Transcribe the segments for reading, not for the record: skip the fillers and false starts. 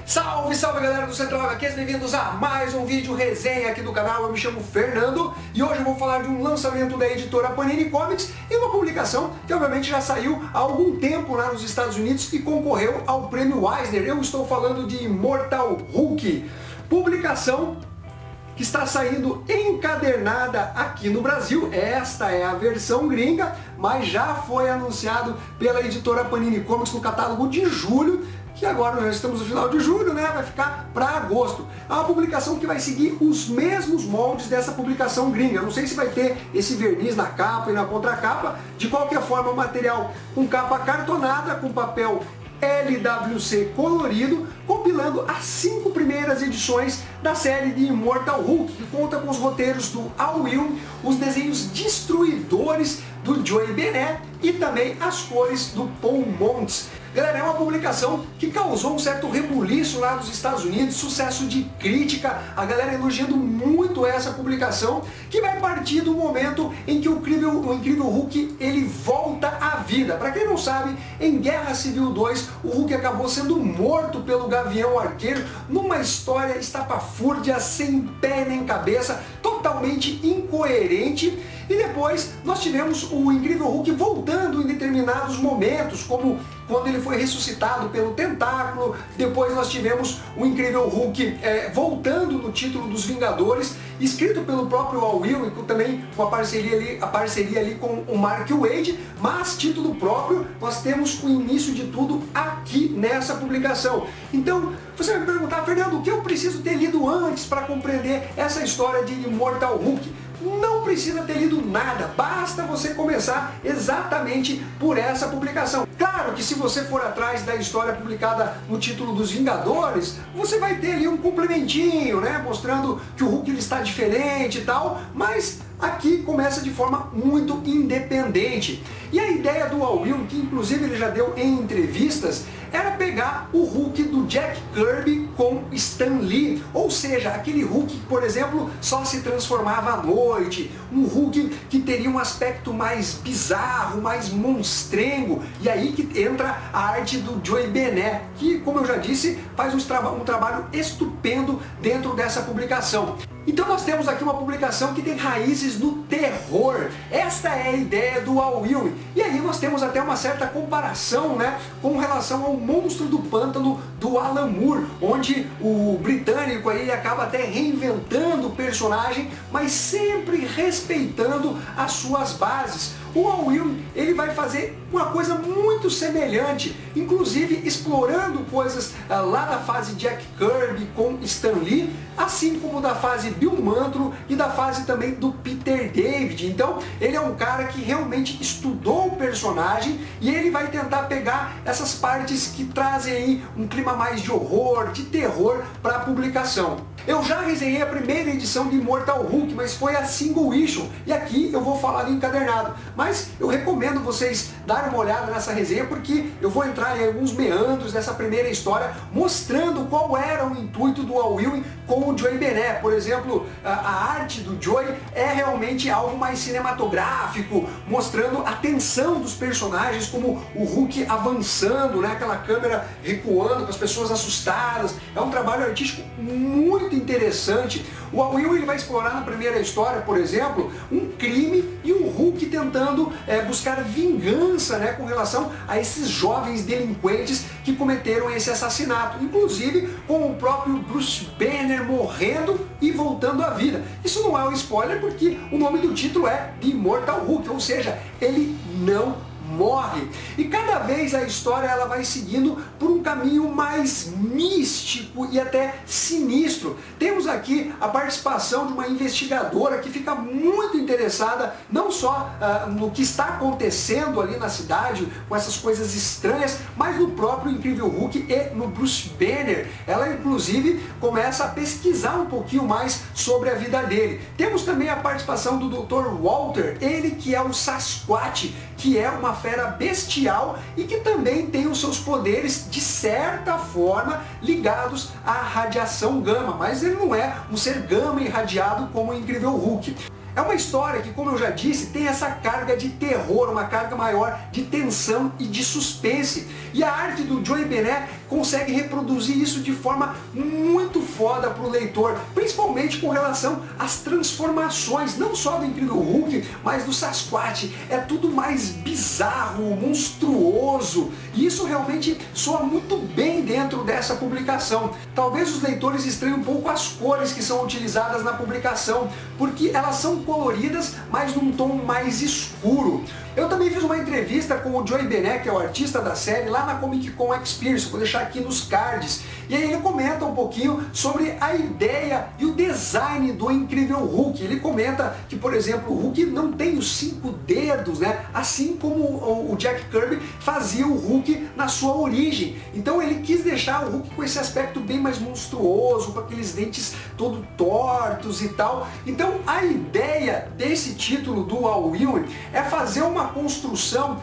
Salve, salve galera do Central HQs, bem-vindos a mais um vídeo resenha aqui do canal. Eu me chamo Fernando e hoje eu vou falar de um lançamento da editora Panini Comics e uma publicação que obviamente já saiu há algum tempo lá nos Estados Unidos e concorreu ao prêmio Eisner. Eu estou falando de Immortal Hulk, publicação que está saindo encadernada aqui no Brasil. Esta é a versão gringa, mas já foi anunciado pela editora Panini Comics no catálogo de julho, que agora nós estamos no final de julho, né? Vai ficar para agosto. É uma publicação que vai seguir os mesmos moldes dessa publicação gringa. Eu não sei se vai ter esse verniz na capa e na contracapa. De qualquer forma, o material com capa cartonada, com papel LWC colorido, compilando as 5 primeiras edições da série de Immortal Hulk, que conta com os roteiros do Al Ewing, os desenhos destruidores do Joey Bennett e também as cores do Paul Montz. Galera, é uma publicação que causou um certo rebuliço lá nos Estados Unidos, sucesso de crítica, a galera elogiando muito essa publicação, que vai partir do momento em que o incrível Hulk ele volta à vida. Para quem não sabe, em Guerra Civil 2, o Hulk acabou sendo morto pelo Gavião Arqueiro numa história estapafúrdia, sem pé nem cabeça, totalmente incoerente. E depois nós tivemos o incrível Hulk voltando em determinados momentos, como quando ele foi ressuscitado pelo tentáculo. Depois nós tivemos o incrível Hulk voltando no título dos Vingadores, escrito pelo próprio Al Ewing, também com a parceria ali com o Mark Waid, mas título próprio. Nós temos o início de tudo aqui nessa publicação. Então você vai me perguntar: Fernando, o que eu preciso ter lido antes para compreender essa história de Immortal Hulk? Não precisa ter lido nada, basta você começar exatamente por essa publicação. Claro que se você for atrás da história publicada no título dos Vingadores, você vai ter ali um complementinho, né, mostrando que o Hulk ele está diferente e tal, mas aqui começa de forma muito independente. E a ideia do Al Ewing, que inclusive ele já deu em entrevistas, era pegar o Hulk do Jack Kirby com Stan Lee, ou seja, aquele Hulk que, por exemplo, só se transformava à noite, um Hulk que teria um aspecto mais bizarro, mais monstrengo, e aí que entra a arte do Joey Bennett, que, como eu já disse, faz um trabalho estupendo dentro dessa publicação. Então nós temos aqui uma publicação que tem raízes no terror. Esta é a ideia do Al Ewing. E aí nós temos até uma certa comparação, né, com relação ao Monstro do Pântano do Alan Moore, onde o britânico aí acaba até reinventando o personagem, mas sempre respeitando as suas bases. O Al Ewing ele vai fazer uma coisa muito semelhante, inclusive explorando coisas lá da fase Jack Kirby com Stan Lee, assim como da fase Bill Mantlo e da fase também do Peter David. Então ele é um cara que realmente estudou o personagem e ele vai tentar pegar essas partes que trazem aí um clima mais de horror, de terror para a publicação. Eu já resenhei a primeira edição de Immortal Hulk, mas foi a single issue, e aqui eu vou falar do encadernado. Mas eu recomendo vocês darem uma olhada nessa resenha, porque eu vou entrar em alguns meandros dessa primeira história, mostrando qual era o intuito do Al Ewing com o Joey Bennett. Por exemplo, a arte do Joey é realmente algo mais cinematográfico, mostrando a tensão dos personagens, como o Hulk avançando, né, aquela câmera recuando com as pessoas assustadas. É um trabalho artístico muito interessante. O Al Ewing ele vai explorar na primeira história, por exemplo, um crime e um Hulk tentando buscar vingança, né, com relação a esses jovens delinquentes que cometeram esse assassinato, inclusive com o próprio Bruce Banner morrendo e voltando à vida. Isso não é um spoiler, porque o nome do título é Immortal Hulk, ou seja, ele não morre. E cada vez a história ela vai seguindo por um caminho mais místico e até sinistro. Temos aqui a participação de uma investigadora que fica muito interessada não só no que está acontecendo ali na cidade, com essas coisas estranhas, mas no próprio incrível Hulk e no Bruce Banner. Ela inclusive começa a pesquisar um pouquinho mais sobre a vida dele. Temos também a participação do Dr. Walter, ele que é o Sasquatch, que é uma fera bestial e que também tem os seus poderes, de certa forma, ligados à radiação gama, mas ele não é um ser gama irradiado como o incrível Hulk. É uma história que, como eu já disse, tem essa carga de terror, uma carga maior de tensão e de suspense. E a arte do Joey Bennett consegue reproduzir isso de forma muito foda para o leitor, principalmente com relação às transformações, não só do Incrível Hulk, mas do Sasquatch. É tudo mais bizarro, monstruoso, e isso realmente soa muito bem dentro dessa publicação. Talvez os leitores estranhem um pouco as cores que são utilizadas na publicação, porque elas são coloridas, mas num tom mais escuro. Eu também fiz uma entrevista com o Joey Bené, que é o artista da série, lá na Comic Con Experience, vou deixar aqui nos cards. E aí ele comenta um pouquinho sobre a ideia e o design do Incrível Hulk. Ele comenta que, por exemplo, o Hulk não tem os 5 dedos, né? Assim como o Jack Kirby fazia o Hulk na sua origem. Então ele quis deixar o Hulk com esse aspecto bem mais monstruoso, com aqueles dentes todo tortos e tal. Então a ideia desse título do Al Ewing é fazer uma construção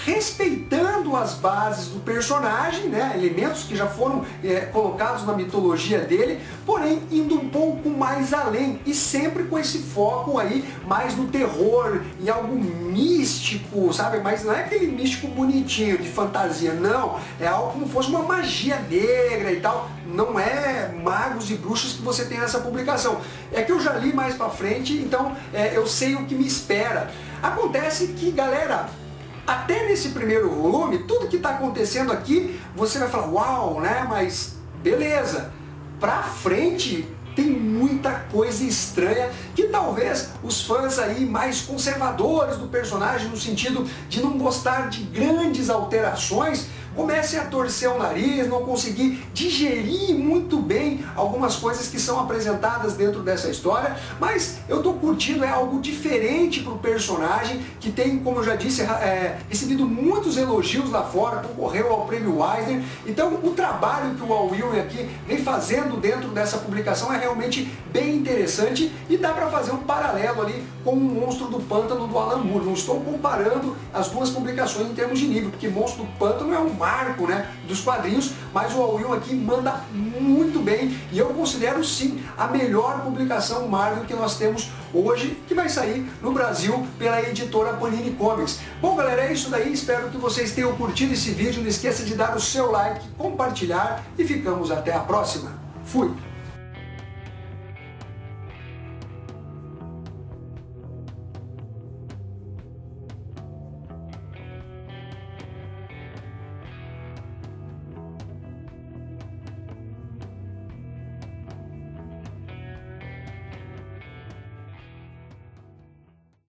respeitando as bases do personagem, né? Elementos que já foram colocados na mitologia dele, porém indo um pouco mais além e sempre com esse foco aí mais no terror, em algo místico, sabe? Mas não é aquele místico bonitinho de fantasia, não. É algo como se fosse uma magia negra e tal. Não é magos e bruxos que você tem nessa publicação. É que eu já li mais pra frente, então eu sei o que me espera. Acontece que, galera, até nesse primeiro volume, tudo que está acontecendo aqui, você vai falar, uau, né? Mas beleza, pra frente tem muita coisa estranha que talvez os fãs aí mais conservadores do personagem, no sentido de não gostar de grandes alterações, comecem a torcer o nariz, não conseguir digerir muito bem algumas coisas que são apresentadas dentro dessa história, mas eu tô curtindo, é algo diferente pro personagem, que tem, como eu já disse, recebido muitos elogios lá fora, concorreu ao prêmio Eisner. Então o trabalho que o Al Ewing aqui vem fazendo dentro dessa publicação é realmente bem interessante e dá para fazer um paralelo ali com o Monstro do Pântano do Alan Moore. Não estou comparando as duas publicações em termos de nível, porque Monstro do Pântano é um marco, né, dos quadrinhos, mas o Al Ewing aqui manda muito bem e eu considero sim a melhor publicação Marvel que nós temos hoje, que vai sair no Brasil pela editora Panini Comics. Bom, galera, é isso daí, espero que vocês tenham curtido esse vídeo, não esqueça de dar o seu like, compartilhar e ficamos até a próxima. Fui!